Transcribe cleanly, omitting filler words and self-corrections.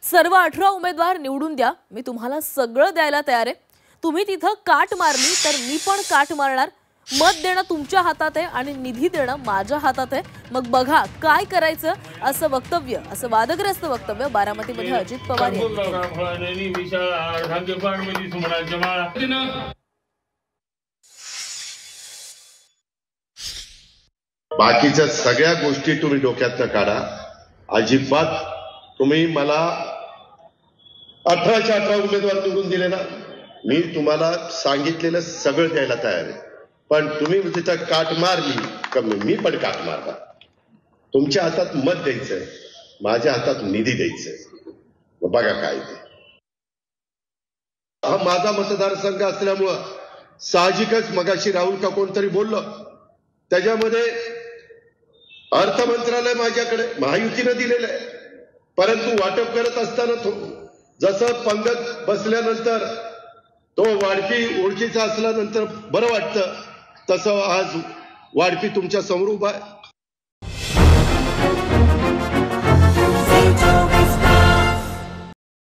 सर्व 18 उमेदवार निवडून द्या, मी तुम्हाला सगळं द्यायला तयार आहे। तुम्ही तिथं काट मारली तर मी पण काट मारणार। मत देणं तुमच्या हातात आहे आणि निधी देणं माझ्या हातात आहे। मग बघा काय करायचं, असं वक्तव्य, असं वादग्रस्त वक्तव्य बारामतीमध्ये अजित पवार यांनी केलं। बाकीच्या सगळ्या गोष्टी तुम्ही डोक्यातनं काढा। अजिबात तुम्ही मला 18च्या 18 उमेदवार निवडून दिले ना, मी तुम्हाला सांगितलेलं सगळं द्यायला तयार आहे। पण तुम्ही तिथं काट मारली का मी पण काट मारणार। तुमच्या हातात मत द्यायचंय, माझ्या हातात निधी द्यायचंय। बघा काय ते। हा माझा मतदारसंघ असल्यामुळं साहजिकच मगाशी राहुल का कोणतरी बोललं, त्याच्यामध्ये अर्थ मंत्रालय माझ्याकडे महायुतीनं दिलेलं आहे। परंतु वाटप करत असताना जसं पंगत बसल्यानंतर तो वाढपी ओळखीचा असल्यानंतर बरं वाटतं, तसं आज वाढपी तुमच्या समोर उभा आहे।